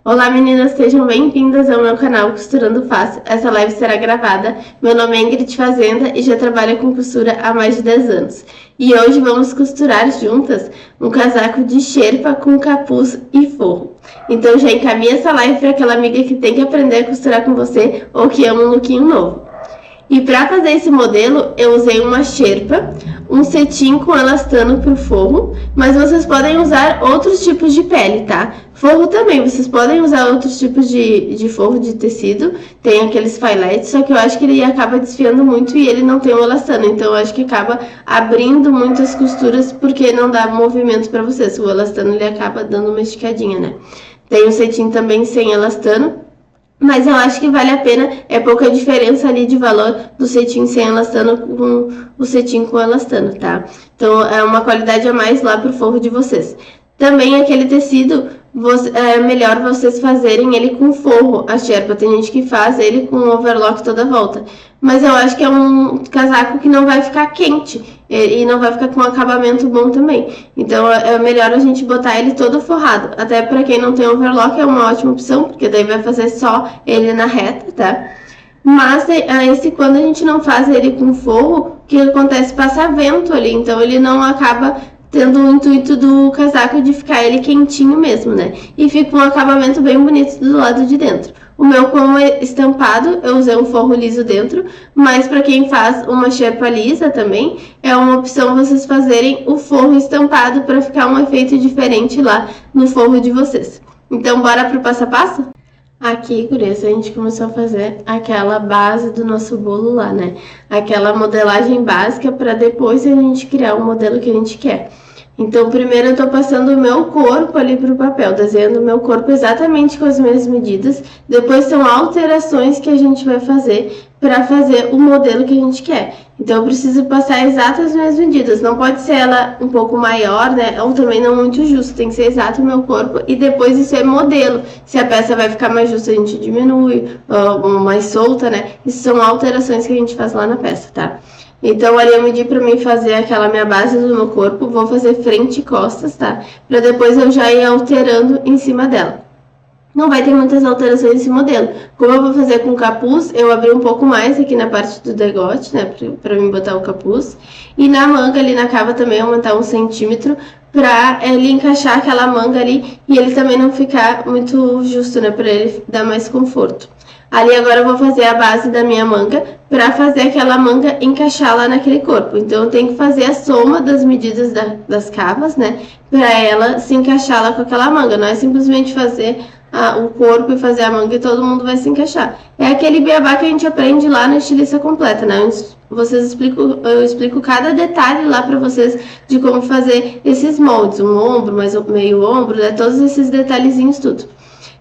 Olá meninas, sejam bem-vindas ao meu canal Costurando Fácil. Essa live será gravada. Meu nome é Ingrid Fazenda e já trabalho com costura há mais de 10 anos. E hoje vamos costurar juntas um casaco de xerpa com capuz e forro. Então já encaminha essa live para aquela amiga que tem que aprender a costurar com você ou que ama um lookinho novo. E para fazer esse modelo, eu usei uma xerpa, um cetim com elastano para o forro, mas vocês podem usar outros tipos de pele, tá? Forro também, vocês podem usar outros tipos de forro de tecido, tem aqueles filetes, só que eu acho que ele acaba desfiando muito e ele não tem um elastano, então eu acho que acaba abrindo muitas costuras porque não dá movimento para vocês, o elastano ele acaba dando uma esticadinha, né? Tem o cetim também sem elastano, mas eu acho que vale a pena, é pouca diferença ali de valor do cetim sem elastano com o cetim com elastano, tá? Então é uma qualidade a mais lá pro forro de vocês. Também aquele tecido, é melhor vocês fazerem ele com forro, a xerpa. Tem gente que faz ele com overlock toda a volta. Mas eu acho que é um casaco que não vai ficar quente e não vai ficar com um acabamento bom também. Então é melhor a gente botar ele todo forrado. Até para quem não tem overlock é uma ótima opção, porque daí vai fazer só ele na reta, tá? Mas quando a gente não faz ele com forro, o que acontece? Passa vento ali, então ele não acaba tendo o intuito do casaco de ficar ele quentinho mesmo, né? E fica um acabamento bem bonito do lado de dentro. O meu, como é estampado, eu usei um forro liso dentro, mas para quem faz uma xerpa lisa também, é uma opção vocês fazerem o forro estampado para ficar um efeito diferente lá no forro de vocês. Então, bora pro passo a passo? Aqui, gurias, a gente começou a fazer aquela base do nosso bolo lá, né? Aquela modelagem básica para depois a gente criar o modelo que a gente quer. Então, primeiro eu tô passando o meu corpo ali pro papel, desenhando o meu corpo exatamente com as minhas medidas. Depois são alterações que a gente vai fazer para fazer o modelo que a gente quer. Então, eu preciso passar exatas as minhas medidas. Não pode ser ela um pouco maior, né? Ou também não muito justo. Tem que ser exato o meu corpo e depois isso é modelo. Se a peça vai ficar mais justa, a gente diminui, ou mais solta, né? Isso são alterações que a gente faz lá na peça, tá? Então, ali eu medi para mim fazer aquela minha base do meu corpo, vou fazer frente e costas, tá? Para depois eu já ir alterando em cima dela. Não vai ter muitas alterações nesse modelo. Como eu vou fazer com capuz, eu abri um pouco mais aqui na parte do degote, né? Para mim botar o capuz. E na manga, ali na cava também, aumentar 1 centímetro para ele encaixar aquela manga ali e ele também não ficar muito justo, né? Para ele dar mais conforto. Ali agora eu vou fazer a base da minha manga para fazer aquela manga encaixar lá naquele corpo. Então eu tenho que fazer a soma das medidas das cavas, né? Para ela se encaixar lá com aquela manga. Não é simplesmente fazer o corpo e fazer a manga e todo mundo vai se encaixar. É aquele beabá que a gente aprende lá na estilista completa, né? Eu explico cada detalhe lá para vocês de como fazer esses moldes. Um ombro, meio ombro, né? Todos esses detalhezinhos, tudo.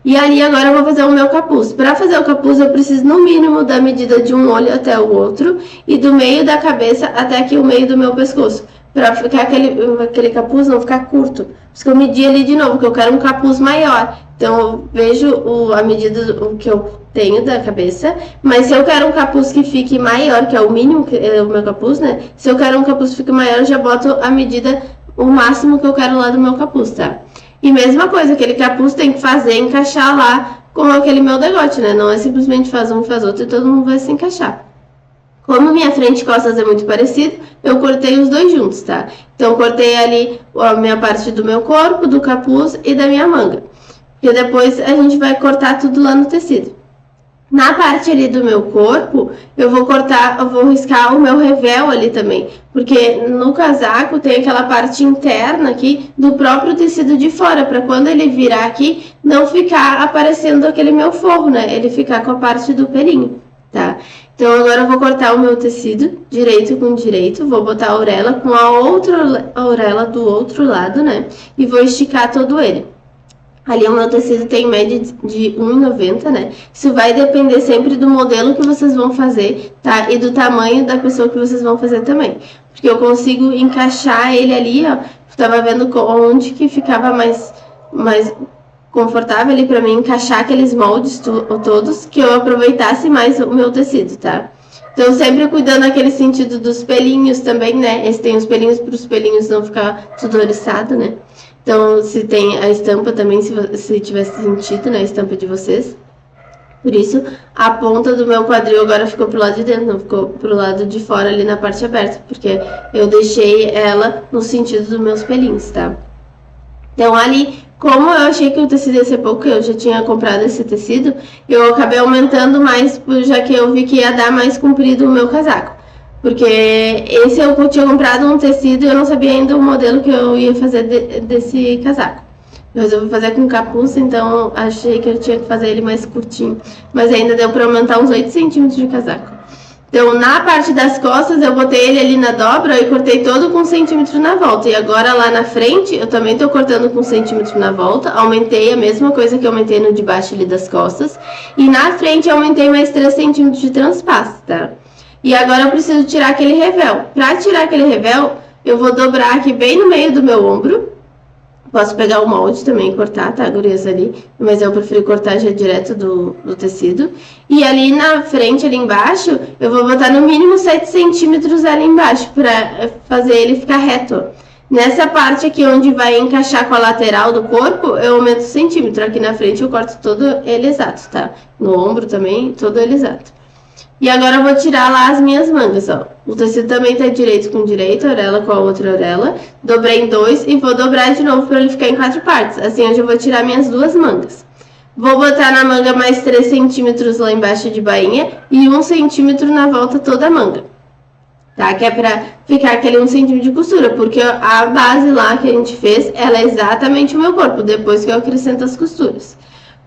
E ali agora eu vou fazer o meu capuz. Para fazer o capuz eu preciso no mínimo da medida de um olho até o outro e do meio da cabeça até aqui o meio do meu pescoço. Para ficar aquele capuz não ficar curto. Por isso que eu medi ali de novo, porque eu quero um capuz maior. Então eu vejo a medida que eu tenho da cabeça, mas se eu quero um capuz que fique maior, que é o mínimo que é o meu capuz, né? Se eu quero um capuz que fique maior, eu já boto a medida, o máximo que eu quero lá do meu capuz, tá? E mesma coisa, aquele capuz tem que fazer, encaixar lá com aquele meu degote, né? Não é simplesmente faz um, faz outro e todo mundo vai se encaixar. Como minha frente e costas é muito parecido, eu cortei os dois juntos, tá? Então, eu cortei ali a minha parte do meu corpo, do capuz e da minha manga. Porque depois a gente vai cortar tudo lá no tecido. Na parte ali do meu corpo, eu vou riscar o meu revel ali também. Porque no casaco tem aquela parte interna aqui do próprio tecido de fora, para quando ele virar aqui, não ficar aparecendo aquele meu forro, né? Ele ficar com a parte do pelinho, tá? Então agora eu vou cortar o meu tecido direito com direito, vou botar a orelha com a outra orelha do outro lado, né? E vou esticar todo ele. Ali o meu tecido tem média de 1,90, né? Isso vai depender sempre do modelo que vocês vão fazer, tá? E do tamanho da pessoa que vocês vão fazer também. Porque eu consigo encaixar ele ali, ó. Tava vendo onde que ficava mais confortável ali pra mim encaixar aqueles moldes todos, que eu aproveitasse mais o meu tecido, tá? Então, sempre cuidando naquele sentido dos pelinhos também, né? Esse tem os pelinhos para os pelinhos não ficar tudo oriçado, né? Então, se tem a estampa também, se tivesse sentido, né, a estampa de vocês. Por isso, a ponta do meu quadril agora ficou pro lado de dentro, não ficou pro lado de fora ali na parte aberta, porque eu deixei ela no sentido dos meus pelinhos, tá? Então, ali, como eu achei que o tecido ia ser pouco, eu já tinha comprado esse tecido, eu acabei aumentando mais, já que eu vi que ia dar mais comprido o meu casaco. Porque esse eu tinha comprado um tecido e eu não sabia ainda o modelo que eu ia fazer desse casaco. Eu resolvi fazer com capuz, então achei que eu tinha que fazer ele mais curtinho. Mas ainda deu para aumentar uns 8 centímetros de casaco. Então, na parte das costas, eu botei ele ali na dobra e cortei todo com 1 centímetro na volta. E agora lá na frente, eu também tô cortando com 1 centímetro na volta. Aumentei a mesma coisa que eu aumentei no de baixo ali das costas. E na frente, eu aumentei mais 3 centímetros de transpasso, tá? E agora eu preciso tirar aquele revel. Para tirar aquele revel, eu vou dobrar aqui bem no meio do meu ombro. Posso pegar o molde também e cortar, tá, gurias, ali. Mas eu prefiro cortar já direto do tecido. E ali na frente, ali embaixo, eu vou botar no mínimo 7 centímetros ali embaixo, pra fazer ele ficar reto. Nessa parte aqui, onde vai encaixar com a lateral do corpo, eu aumento centímetro. Aqui na frente eu corto todo ele exato, tá? No ombro também, todo ele exato. E agora eu vou tirar lá as minhas mangas, ó. O tecido também tá direito com direito, a orelha com a outra orelha. Dobrei em 2 e vou dobrar de novo para ele ficar em 4 partes. Assim eu já vou tirar minhas 2 mangas. Vou botar na manga mais 3 centímetros lá embaixo de bainha e 1 centímetro na volta toda a manga. Tá? Que é pra ficar aquele 1 centímetro de costura, porque a base lá que a gente fez, ela é exatamente o meu corpo, depois que eu acrescento as costuras.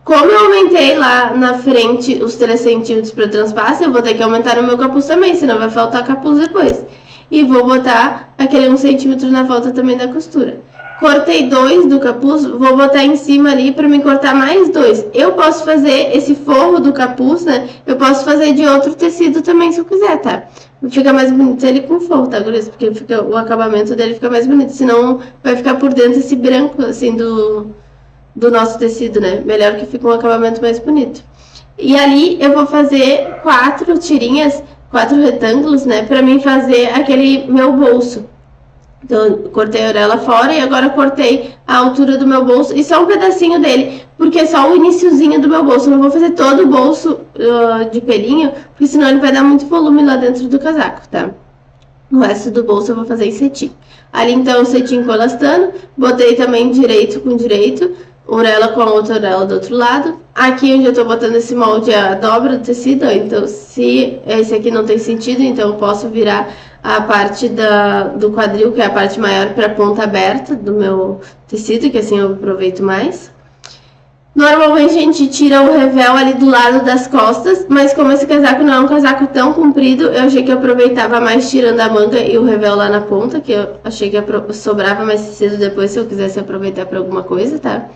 Como eu aumentei lá na frente os 3 centímetros para transpasso, eu vou ter que aumentar o meu capuz também, senão vai faltar capuz depois. E vou botar aquele 1 centímetro na volta também da costura. Cortei 2 do capuz, vou botar em cima ali para me cortar mais 2. Eu posso fazer esse forro do capuz, né? Eu posso fazer de outro tecido também, se eu quiser, tá? Fica mais bonito ele com forro, tá, gurias? Porque o acabamento dele fica mais bonito, senão vai ficar por dentro esse branco, assim, do nosso tecido, né? Melhor que fica um acabamento mais bonito. E ali eu vou fazer 4 tirinhas, 4 retângulos, né? Pra mim fazer aquele meu bolso. Então, cortei a orelha fora e agora cortei a altura do meu bolso e só um pedacinho dele, porque é só o iniciozinho do meu bolso. Eu não vou fazer todo o bolso de pelinho, porque senão ele vai dar muito volume lá dentro do casaco, tá? O resto do bolso eu vou fazer em cetim. Ali então o cetim colastando, botei também direito com direito, orelha com a outra orelha do outro lado. Aqui onde eu tô botando esse molde é a dobra do tecido, então se esse aqui não tem sentido, então eu posso virar a parte do quadril, que é a parte maior, para a ponta aberta do meu tecido, que assim eu aproveito mais. Normalmente a gente tira o revel ali do lado das costas, mas como esse casaco não é um casaco tão comprido, eu achei que eu aproveitava mais tirando a manga e o revel lá na ponta, que eu achei que sobrava mais tecido depois se eu quisesse aproveitar para alguma coisa, tá?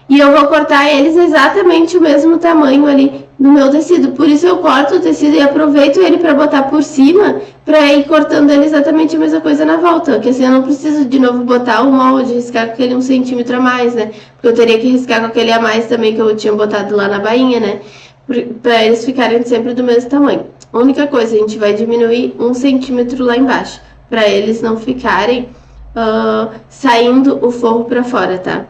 E eu vou cortar eles exatamente o mesmo tamanho ali no meu tecido. Por isso eu corto o tecido e aproveito ele para botar por cima, para ir cortando ele exatamente a mesma coisa na volta. Que assim eu não preciso de novo botar o molde, riscar com aquele 1 centímetro a mais, né? Porque eu teria que riscar com aquele a mais também que eu tinha botado lá na bainha, né? Para eles ficarem sempre do mesmo tamanho. A única coisa, a gente vai diminuir 1 centímetro lá embaixo, para eles não ficarem saindo o forro para fora, tá?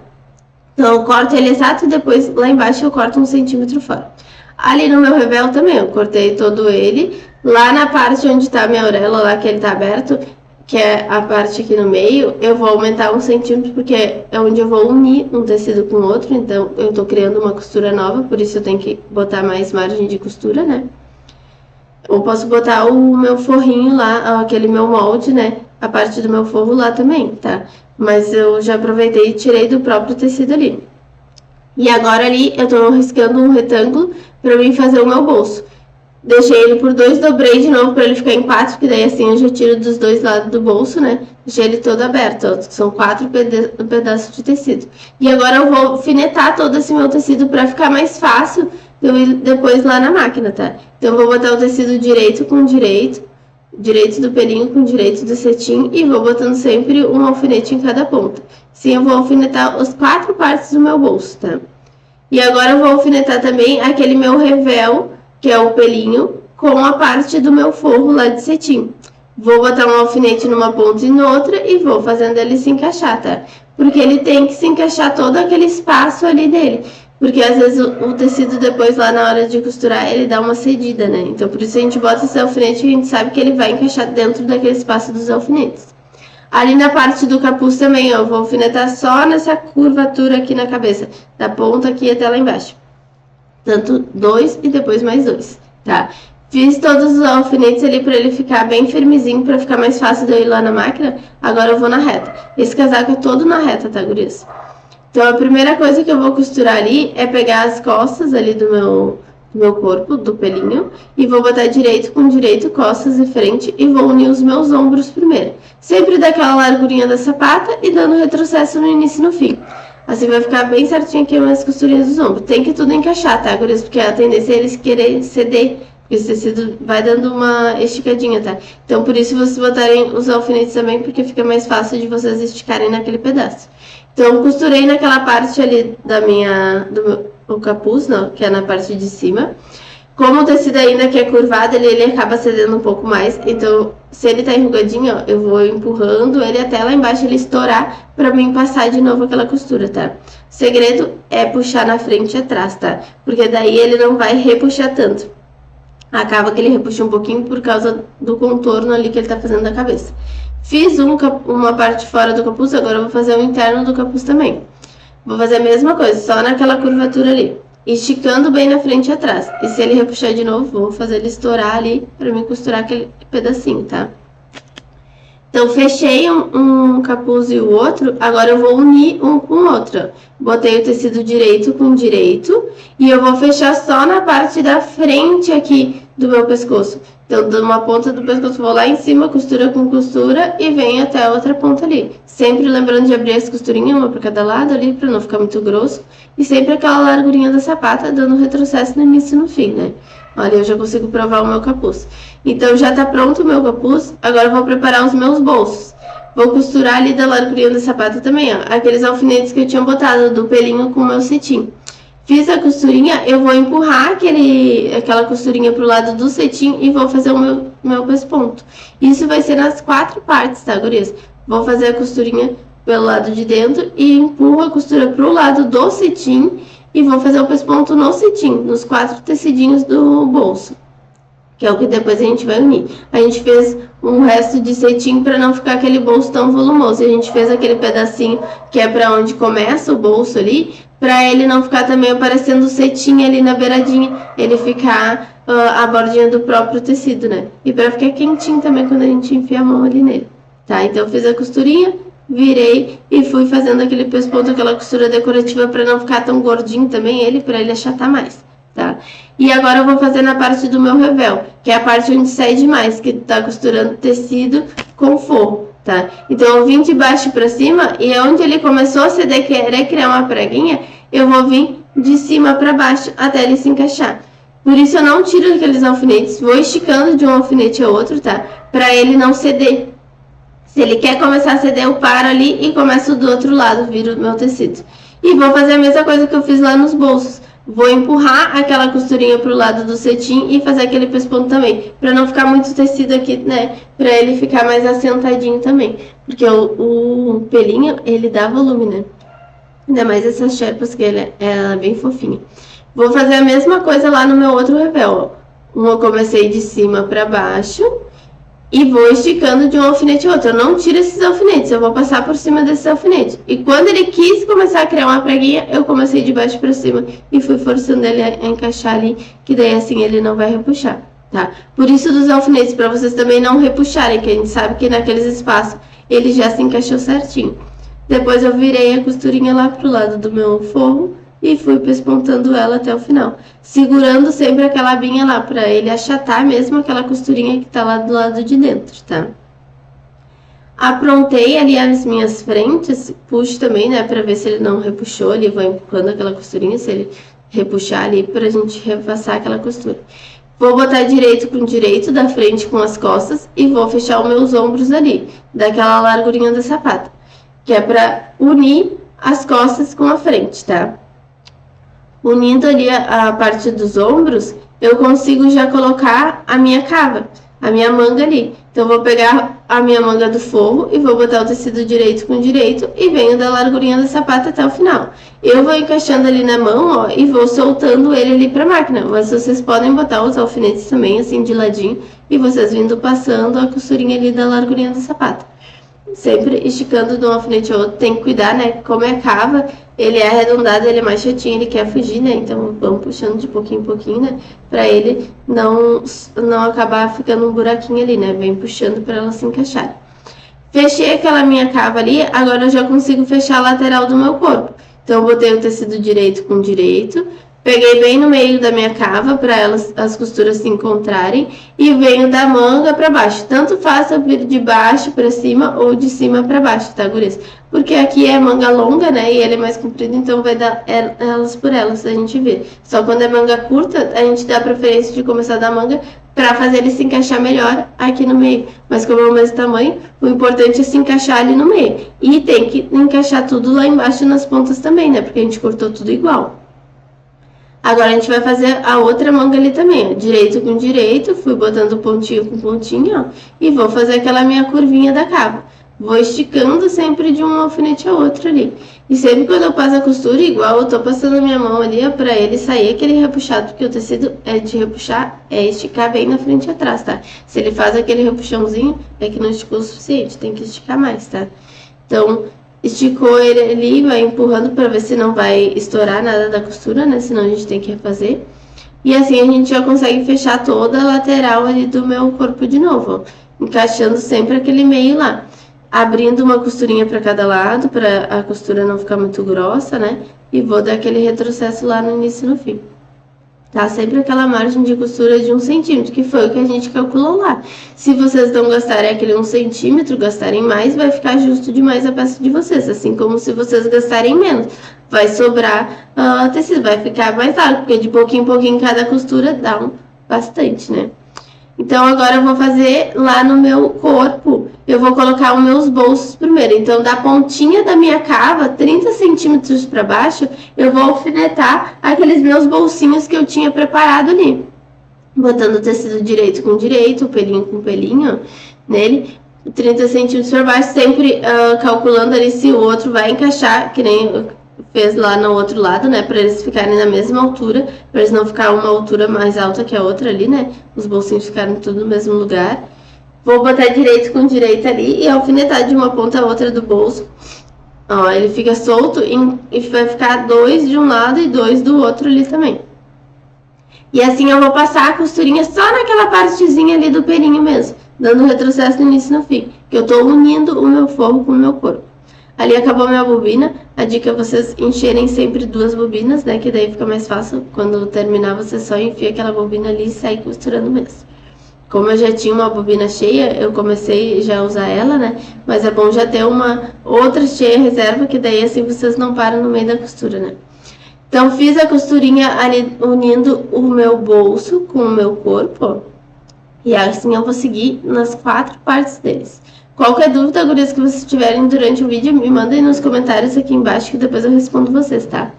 Então, eu corto ele exato e depois lá embaixo eu corto 1 centímetro fora. Ali no meu revel também, eu cortei todo ele. Lá na parte onde tá a minha orelha, lá que ele tá aberto, que é a parte aqui no meio, eu vou aumentar 1 centímetro, porque é onde eu vou unir um tecido com o outro. Então, eu tô criando uma costura nova, por isso eu tenho que botar mais margem de costura, né? Ou posso botar o meu forrinho lá, aquele meu molde, né? A parte do meu forro lá também, tá? Mas eu já aproveitei e tirei do próprio tecido ali. E agora ali eu tô riscando um retângulo pra mim fazer o meu bolso. Deixei ele por 2, dobrei de novo pra ele ficar em 4, porque daí assim eu já tiro dos 2 lados do bolso, né? Deixei ele todo aberto, ó, são 4 pedaços de tecido. E agora eu vou alfinetar todo esse meu tecido pra ficar mais fácil eu ir depois lá na máquina, tá? Então eu vou botar o tecido direito com direito do pelinho com direito do cetim e vou botando sempre um alfinete em cada ponta. Assim eu vou alfinetar as 4 partes do meu bolso, tá? E agora eu vou alfinetar também aquele meu revel, que é o pelinho, com a parte do meu forro lá de cetim. Vou botar um alfinete numa ponta e noutra e vou fazendo ele se encaixar, tá? porque ele tem que se encaixar todo aquele espaço ali dele. Porque às vezes o tecido depois lá na hora de costurar ele dá uma cedida, né? Então por isso a gente bota esse alfinete e a gente sabe que ele vai encaixar dentro daquele espaço dos alfinetes. Ali na parte do capuz também, eu vou alfinetar só nessa curvatura aqui na cabeça, da ponta aqui até lá embaixo. Tanto 2 e depois mais 2, tá? Fiz todos os alfinetes ali para ele ficar bem firmezinho, para ficar mais fácil de eu ir lá na máquina. Agora eu vou na reta. Esse casaco é todo na reta, tá, gurias? Então, a primeira coisa que eu vou costurar ali é pegar as costas ali do meu corpo, do pelinho, e vou botar direito com direito, costas e frente, e vou unir os meus ombros primeiro. Sempre daquela largurinha da sapata e dando retrocesso no início e no fim. Assim vai ficar bem certinho aqui as costurinhas dos ombros. Tem que tudo encaixar, tá, gurias? Porque a tendência é eles quererem ceder, porque esse tecido vai dando uma esticadinha, tá? Então, por isso, vocês botarem os alfinetes também, porque fica mais fácil de vocês esticarem naquele pedaço. Então, costurei naquela parte ali do meu capuz, não, que é na parte de cima. Como o tecido ainda que é curvado, ele acaba cedendo um pouco mais. Então, se ele tá enrugadinho, ó, eu vou empurrando ele até lá embaixo ele estourar pra mim passar de novo aquela costura, tá? O segredo é puxar na frente e atrás, tá? Porque daí ele não vai repuxar tanto. Acaba que ele repuxa um pouquinho por causa do contorno ali que ele tá fazendo da cabeça. Fiz uma parte fora do capuz, agora eu vou fazer o interno do capuz também. Vou fazer a mesma coisa, só naquela curvatura ali. Esticando bem na frente e atrás. E se ele repuxar de novo, vou fazer ele estourar ali pra mim costurar aquele pedacinho, tá? Então, fechei um capuz e o outro, agora eu vou unir um com o outro. Botei o tecido direito com direito e eu vou fechar só na parte da frente aqui do meu pescoço. Então, de uma ponta do pescoço, vou lá em cima, costura com costura e venho até a outra ponta ali. Sempre lembrando de abrir as costurinhas, uma para cada lado ali, para não ficar muito grosso. E sempre aquela largurinha da sapata, dando retrocesso no início e no fim, né? Olha, eu já consigo provar o meu capuz. Então, já tá pronto o meu capuz. Agora eu vou preparar os meus bolsos. Vou costurar ali da largurinha da sapata também, ó. Aqueles alfinetes que eu tinha botado do pelinho com o meu cetim. Fiz a costurinha, eu vou empurrar aquela costurinha pro lado do cetim e vou fazer o meu pesponto. Isso vai ser nas 4 partes, tá, gurias? Vou fazer a costurinha pelo lado de dentro e empurro a costura pro lado do cetim e vou fazer o pesponto no cetim, nos 4 tecidinhos do bolso, que é o que depois a gente vai unir. A gente fez um resto de cetim para não ficar aquele bolso tão volumoso. E a gente fez aquele pedacinho que é para onde começa o bolso ali, para ele não ficar também aparecendo o cetim ali na beiradinha, ele ficar a bordinha do próprio tecido, né? E para ficar quentinho também quando a gente enfia a mão ali nele, tá? Então eu fiz a costurinha, virei e fui fazendo aquele pesponto, aquela costura decorativa para não ficar tão gordinho também para ele achatar mais, tá? E agora eu vou fazer na parte do meu revel, que é a parte onde cede mais, que tá costurando tecido com forro, tá? Então eu vim de baixo para cima e onde ele começou a ceder, querer criar uma preguinha, eu vou vir de cima para baixo até ele se encaixar. Por isso eu não tiro aqueles alfinetes, vou esticando de um alfinete ao outro, tá? Para ele não ceder. Se ele quer começar a ceder, eu paro ali e começo do outro lado, viro o meu tecido. E vou fazer a mesma coisa que eu fiz lá nos bolsos. Vou empurrar aquela costurinha pro lado do cetim e fazer aquele pesponto também, para não ficar muito tecido aqui, né? Para ele ficar mais assentadinho também, porque o pelinho, ele dá volume, né? Ainda mais essas sherpas que ela é bem fofinha. Vou fazer a mesma coisa lá no meu outro revel, ó. Eu comecei de cima para baixo e vou esticando de um alfinete ao outro. Eu não tiro esses alfinetes, eu vou passar por cima desses alfinetes. E quando ele quis começar a criar uma preguinha, eu comecei de baixo para cima e fui forçando ele a encaixar ali, que daí assim ele não vai repuxar, tá? Por isso dos alfinetes, para vocês também não repuxarem, que a gente sabe que naqueles espaços ele já se encaixou certinho. Depois eu virei a costurinha lá pro lado do meu forro e fui pespontando ela até o final, segurando sempre aquela abinha lá, para ele achatar mesmo aquela costurinha que tá lá do lado de dentro, tá? Aprontei ali as minhas frentes, puxo também, né, para ver se ele não repuxou ali, vou empurrando aquela costurinha, se ele repuxar ali, pra gente repassar aquela costura. Vou botar direito com direito, da frente com as costas, e vou fechar os meus ombros ali, daquela largurinha da sapata, que é pra unir as costas com a frente, tá? Unindo ali a parte dos ombros, eu consigo já colocar a minha cava. a minha manga ali. Então, vou pegar a minha manga do forro e vou botar o tecido direito com direito e venho da largurinha da sapata até o final. Eu vou encaixando ali na mão, ó, e vou soltando ele ali pra máquina. Mas vocês podem botar os alfinetes também, assim, de ladinho, e vocês vindo passando a costurinha ali da largurinha da sapata. Sempre esticando de um alfinete ao outro, tem que cuidar, né? Como é cava, ele é arredondado, ele é mais chatinho, ele quer fugir, né? Então vamos puxando de pouquinho em pouquinho, né? Pra ele não acabar ficando um buraquinho ali, né? Vem puxando pra ela se encaixar. Fechei aquela minha cava ali, agora eu já consigo fechar a lateral do meu corpo. Então eu botei o tecido direito com direito, peguei bem no meio da minha cava para as costuras se encontrarem e venho da manga para baixo. Tanto faz eu vir de baixo para cima ou de cima para baixo, tá, gurias? Porque aqui é manga longa, né, e ele é mais comprido, então vai dar elas por elas, a gente vê. Só quando é manga curta, a gente dá a preferência de começar da manga para fazer ele se encaixar melhor aqui no meio. Mas como é o mesmo tamanho, o importante é se encaixar ali no meio. E tem que encaixar tudo lá embaixo nas pontas também, né, porque a gente cortou tudo igual. Agora a gente vai fazer a outra manga ali também, ó. Direito com direito, fui botando pontinho com pontinho, ó, e vou fazer aquela minha curvinha da cava. Vou esticando sempre de um alfinete a outro ali. E sempre quando eu passo a costura, igual eu tô passando a minha mão ali, ó, pra ele sair aquele repuxado, porque o tecido é de repuxar, é esticar bem na frente e atrás, tá? Se ele faz aquele repuxãozinho, é que não esticou o suficiente, tem que esticar mais, tá? Então, esticou ele ali, vai empurrando para ver se não vai estourar nada da costura, né? Senão a gente tem que refazer. E assim a gente já consegue fechar toda a lateral ali do meu corpo de novo, ó. Encaixando sempre aquele meio lá. Abrindo uma costurinha para cada lado, para a costura não ficar muito grossa, né? E vou dar aquele retrocesso lá no início e no fim. Tá? Sempre aquela margem de costura de 1 centímetro, que foi o que a gente calculou lá. Se vocês não gastarem aquele 1 centímetro, gastarem mais, vai ficar justo demais a peça de vocês. Assim como se vocês gastarem menos, vai sobrar tecido, vai ficar mais largo, porque de pouquinho em pouquinho cada costura dá bastante, né? Então, agora eu vou fazer lá no meu corpo, eu vou colocar os meus bolsos primeiro. Então, da pontinha da minha cava, 30 centímetros para baixo, eu vou alfinetar aqueles meus bolsinhos que eu tinha preparado ali. Botando o tecido direito com direito, o pelinho com pelinho nele, 30 centímetros para baixo, sempre calculando ali se o outro vai encaixar, que nem fez lá no outro lado, né, para eles ficarem na mesma altura, para eles não ficar uma altura mais alta que a outra ali, né, os bolsinhos ficarem tudo no mesmo lugar. Vou botar direito com direito ali e alfinetar de uma ponta a outra do bolso. Ó, ele fica solto e vai ficar 2 de um lado e 2 do outro ali também. E assim eu vou passar a costurinha só naquela partezinha ali do pelinho mesmo, dando retrocesso no início e no fim, que eu tô unindo o meu forro com o meu corpo. Ali acabou minha bobina, a dica é vocês encherem sempre 2 bobinas, né, que daí fica mais fácil, quando terminar você só enfia aquela bobina ali e sai costurando mesmo. Como eu já tinha uma bobina cheia, eu comecei já a usar ela, né, mas é bom já ter uma outra cheia reserva, que daí assim vocês não param no meio da costura, né. Então fiz a costurinha ali unindo o meu bolso com o meu corpo, ó, e assim eu vou seguir nas 4 partes deles. Qualquer dúvida, gurias, que vocês tiverem durante o vídeo, me mandem nos comentários aqui embaixo que depois eu respondo vocês, tá?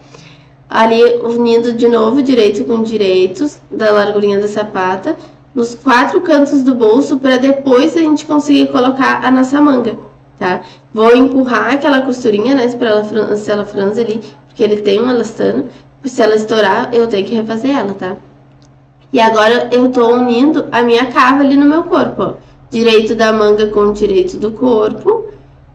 Ali, unindo de novo, direito com direitos, da largurinha da sapata, nos 4 cantos do bolso, para depois a gente conseguir colocar a nossa manga, tá? Vou empurrar aquela costurinha, né, se ela franze ali, porque ele tem um elastano, se ela estourar, eu tenho que refazer ela, tá? E agora eu tô unindo a minha cava ali no meu corpo, ó. Direito da manga com o direito do corpo.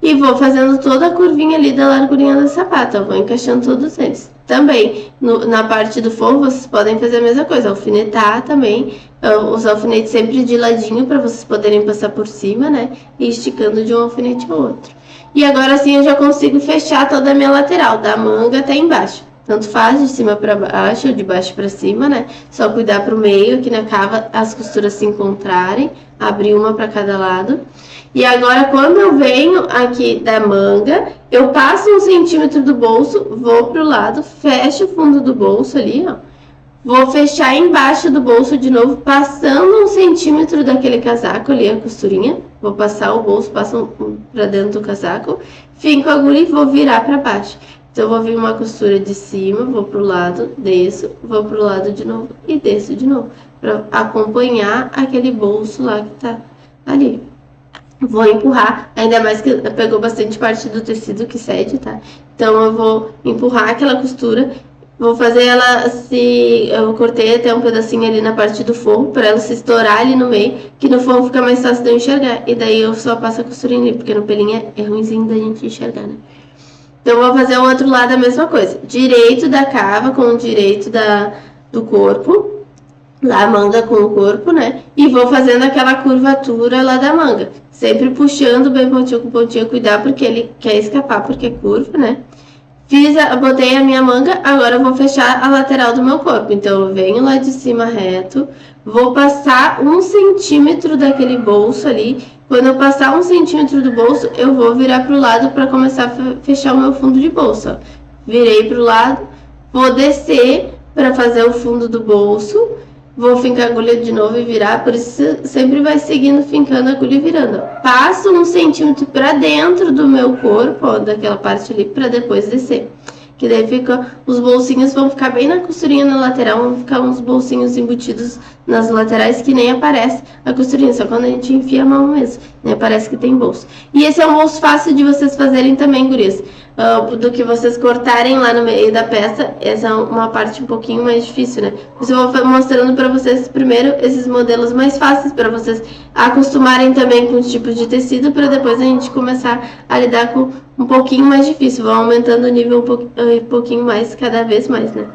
E vou fazendo toda a curvinha ali da largurinha da sapata. Vou encaixando todos eles. Também, na parte do forro, vocês podem fazer a mesma coisa. Alfinetar também. Os alfinetes sempre de ladinho, para vocês poderem passar por cima, né? E esticando de um alfinete ao outro. E agora assim eu já consigo fechar toda a minha lateral, da manga até embaixo. Tanto faz de cima para baixo ou de baixo para cima, né? Só cuidar pro meio, aqui na cava as costuras se encontrarem. Abrir uma para cada lado. E agora, quando eu venho aqui da manga, eu passo 1 centímetro do bolso, vou pro lado, fecho o fundo do bolso ali, ó. Vou fechar embaixo do bolso de novo, passando 1 centímetro daquele casaco ali, a costurinha. Vou passar o bolso, passo para dentro do casaco, finco a agulha e vou virar para baixo. Então eu vou vir uma costura de cima, vou pro lado, desço, vou pro lado de novo e desço de novo, para acompanhar aquele bolso lá que tá ali. Vou empurrar, ainda mais que pegou bastante parte do tecido que cede, tá? Então eu vou empurrar aquela costura, vou fazer ela se... Eu cortei até um pedacinho ali na parte do forro, para ela se estourar ali no meio, que no forro fica mais fácil de eu enxergar. E daí eu só passo a costurinha ali, porque no pelinho é ruimzinho da gente enxergar, né? Então, eu vou fazer o outro lado a mesma coisa. Direito da cava com o direito do corpo. Lá a manga com o corpo, né? E vou fazendo aquela curvatura lá da manga. Sempre puxando bem pontinho com pontinho. Cuidar porque ele quer escapar, porque é curva, né? Botei a minha manga, agora eu vou fechar a lateral do meu corpo. Então, eu venho lá de cima reto. Vou passar 1 centímetro daquele bolso ali. Quando eu passar 1 centímetro do bolso, eu vou virar pro lado para começar a fechar o meu fundo de bolso, ó. Virei pro lado, vou descer para fazer o fundo do bolso, vou fincar a agulha de novo e virar, por isso sempre vai seguindo, fincando a agulha e virando, ó. Passo 1 centímetro para dentro do meu corpo, ó, daquela parte ali, para depois descer. Que daí fica, os bolsinhos vão ficar bem na costurinha na lateral, vão ficar uns bolsinhos embutidos nas laterais que nem aparece a costurinha, só quando a gente enfia a mão mesmo, né, parece que tem bolso. E esse é um bolso fácil de vocês fazerem também, gurias, do que vocês cortarem lá no meio da peça. Essa é uma parte um pouquinho mais difícil, né, mas eu vou mostrando para vocês primeiro esses modelos mais fáceis, para vocês acostumarem também com os tipos de tecido, para depois a gente começar a lidar com um pouquinho mais difícil, vou aumentando o nível um pouquinho mais, cada vez mais, né.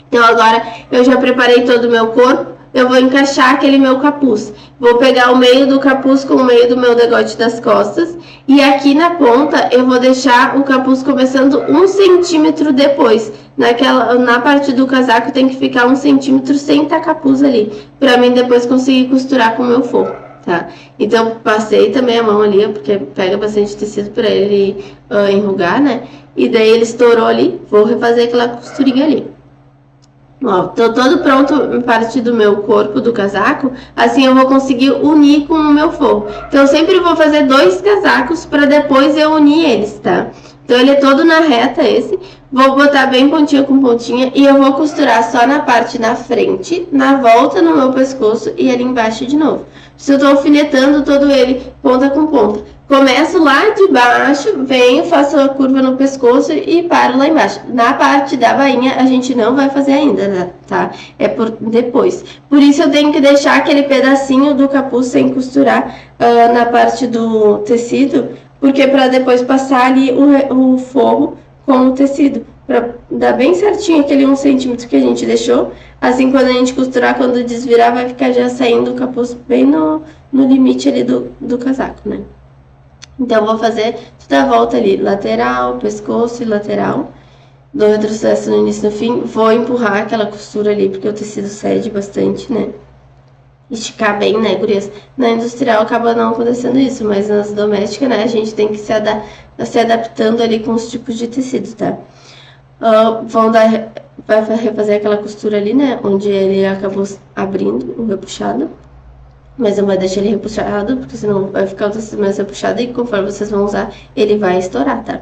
Então agora eu já preparei todo o meu corpo, eu vou encaixar aquele meu capuz. Vou pegar o meio do capuz com o meio do meu degote das costas, e aqui na ponta eu vou deixar o capuz começando 1 centímetro depois. Na parte do casaco tem que ficar 1 centímetro sem estar capuz ali, para mim depois conseguir costurar com o meu forro. Tá? Então, passei também a mão ali, porque pega bastante tecido para ele enrugar, né? E daí ele estourou ali, vou refazer aquela costurinha ali. Ó, tô todo pronto parte do meu corpo do casaco, assim eu vou conseguir unir com o meu forro. Então, eu sempre vou fazer 2 casacos para depois eu unir eles, tá? Então, ele é todo na reta esse. Vou botar bem pontinha com pontinha e eu vou costurar só na parte na frente, na volta no meu pescoço e ali embaixo de novo. Se eu tô alfinetando todo ele ponta com ponta. Começo lá de baixo, venho, faço a curva no pescoço e paro lá embaixo. Na parte da bainha a gente não vai fazer ainda, né? Tá? É por depois. Por isso eu tenho que deixar aquele pedacinho do capuz sem costurar na parte do tecido, porque para depois passar ali o forro com o tecido, para dar bem certinho aquele 1 centímetro que a gente deixou. Assim, quando a gente costurar, quando desvirar, vai ficar já saindo o capuz bem no limite ali do casaco, né? Então, vou fazer toda a volta ali, lateral, pescoço e lateral. Dou retrocesso no início e no fim. Vou empurrar aquela costura ali, porque o tecido cede bastante, né? Esticar bem, né, gurias? Na industrial acaba não acontecendo isso, mas nas domésticas, né, a gente tem que se adaptando ali com os tipos de tecido, tá? Vai refazer aquela costura ali, né, onde ele acabou abrindo o repuxado. Mas não vai deixar ele repuxado, porque senão vai ficar o tecido mais repuxado e conforme vocês vão usar, ele vai estourar, tá?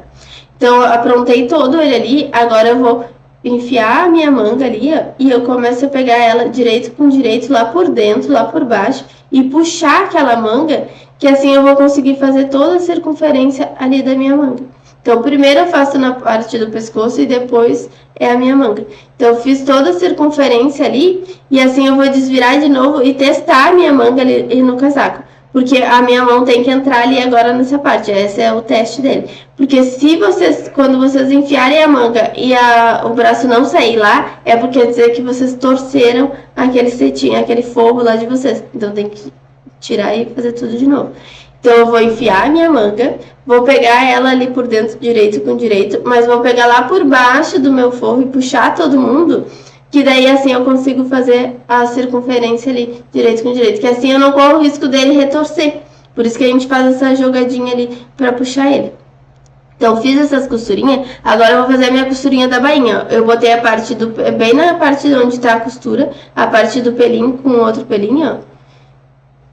Então, eu aprontei todo ele ali, agora eu vou enfiar a minha manga ali, ó, e eu começo a pegar ela direito com direito, lá por dentro, lá por baixo, e puxar aquela manga, que assim eu vou conseguir fazer toda a circunferência ali da minha manga. Então, primeiro eu faço na parte do pescoço e depois é a minha manga. Então, eu fiz toda a circunferência ali e assim eu vou desvirar de novo e testar a minha manga ali no casaco. Porque a minha mão tem que entrar ali agora nessa parte, esse é o teste dele. Porque se quando vocês enfiarem a manga e o braço não sair lá, é porque quer dizer que vocês torceram aquele cetim, aquele forro lá de vocês. Então, tem que tirar e fazer tudo de novo. Então, eu vou enfiar a minha manga, vou pegar ela ali por dentro direito com direito, mas vou pegar lá por baixo do meu forro e puxar todo mundo, que daí assim eu consigo fazer a circunferência ali direito com direito, que assim eu não corro o risco dele retorcer. Por isso que a gente faz essa jogadinha ali para puxar ele. Então, fiz essas costurinhas, agora eu vou fazer a minha costurinha da bainha. Eu botei a parte bem na parte onde tá a costura, a parte do pelinho com o outro pelinho, ó.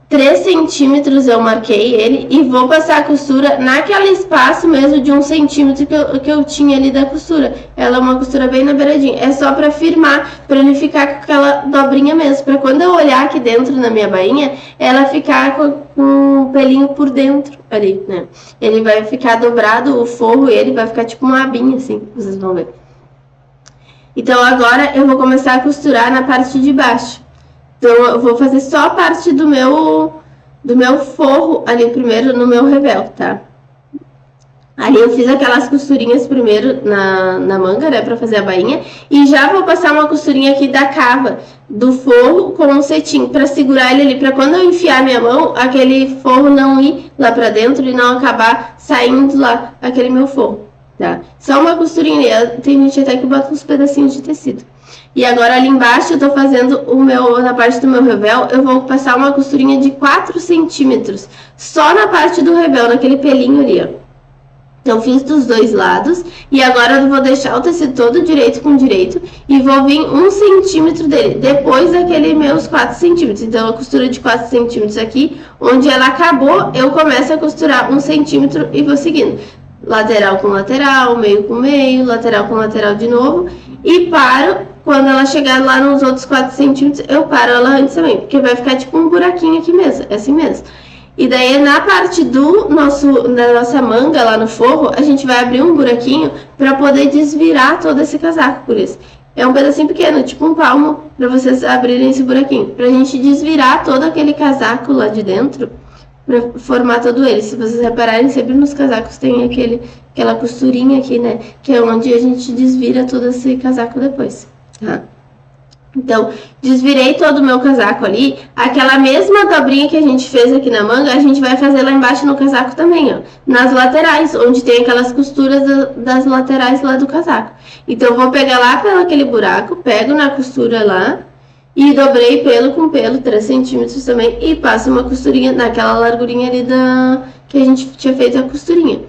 3 centímetros eu marquei ele e vou passar a costura naquele espaço mesmo de 1 centímetro que eu tinha ali da costura. Ela é uma costura bem na beiradinha. É só pra firmar, pra ele ficar com aquela dobrinha mesmo. Pra quando eu olhar aqui dentro na minha bainha, ela ficar com o pelinho por dentro ali, né? Ele vai ficar dobrado, o forro, e ele vai ficar tipo uma abinha assim, vocês vão ver. Então agora eu vou começar a costurar na parte de baixo. Então, eu vou fazer só a parte do meu forro ali primeiro no meu revel, tá? Ali eu fiz aquelas costurinhas primeiro na manga, né, pra fazer a bainha. E já vou passar uma costurinha aqui da cava do forro com um cetim, pra segurar ele ali, pra quando eu enfiar minha mão, aquele forro não ir lá pra dentro e não acabar saindo lá aquele meu forro, tá? Só uma costurinha ali, tem gente até que bota uns pedacinhos de tecido. E agora ali embaixo eu tô fazendo na parte do meu revel, eu vou passar uma costurinha de 4 centímetros, só na parte do revel, naquele pelinho ali, ó. Então fiz dos dois lados, e agora eu vou deixar o tecido todo direito com direito, e vou vir 1 centímetro dele, depois daquele meus 4 centímetros. Então a costura de 4 centímetros aqui, onde ela acabou, eu começo a costurar 1 centímetro e vou seguindo. Lateral com lateral, meio com meio, lateral com lateral de novo, e paro. Quando ela chegar lá nos outros 4 centímetros, eu paro ela antes também, porque vai ficar tipo um buraquinho aqui mesmo, é assim mesmo. E daí na parte da nossa manga lá no forro, a gente vai abrir um buraquinho para poder desvirar todo esse casaco, por isso. É um pedacinho pequeno, tipo um palmo, para vocês abrirem esse buraquinho, pra gente desvirar todo aquele casaco lá de dentro, para formar todo ele. Se vocês repararem, sempre nos casacos tem aquela costurinha aqui, né, que é onde a gente desvira todo esse casaco depois. Tá? Então, desvirei todo o meu casaco ali. Aquela mesma dobrinha que a gente fez aqui na manga, a gente vai fazer lá embaixo no casaco também, ó. Nas laterais, onde tem aquelas costuras das laterais lá do casaco. Então, eu vou pegar lá pelo aquele buraco, pego na costura lá e dobrei pelo com pelo, 3 centímetros também, e passo uma costurinha naquela largurinha ali que a gente tinha feito a costurinha.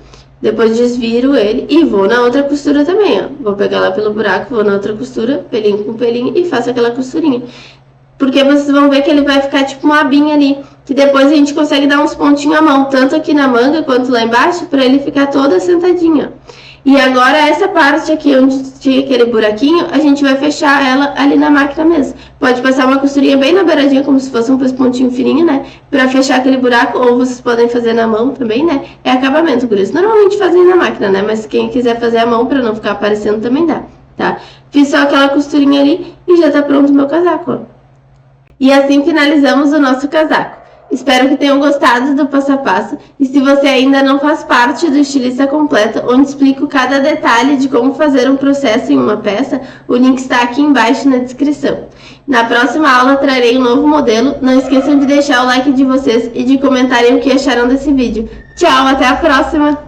Depois desviro ele e vou na outra costura também, ó. Vou pegar lá pelo buraco, vou na outra costura, pelinho com pelinho, e faço aquela costurinha. Porque vocês vão ver que ele vai ficar tipo uma abinha ali, que depois a gente consegue dar uns pontinhos à mão, tanto aqui na manga quanto lá embaixo, pra ele ficar toda sentadinha, ó. E agora essa parte aqui onde tinha aquele buraquinho, a gente vai fechar ela ali na máquina mesmo. Pode passar uma costurinha bem na beiradinha, como se fosse um pontinho fininho, né? Pra fechar aquele buraco, ou vocês podem fazer na mão também, né? É acabamento, por isso. Normalmente fazem na máquina, né? Mas quem quiser fazer a mão pra não ficar aparecendo também dá, tá? Fiz só aquela costurinha ali e já tá pronto o meu casaco, ó. E assim finalizamos o nosso casaco. Espero que tenham gostado do passo a passo, e se você ainda não faz parte do Estilista Completa, onde explico cada detalhe de como fazer um processo em uma peça, o link está aqui embaixo na descrição. Na próxima aula trarei um novo modelo, não esqueçam de deixar o like de vocês e de comentarem o que acharam desse vídeo. Tchau, até a próxima!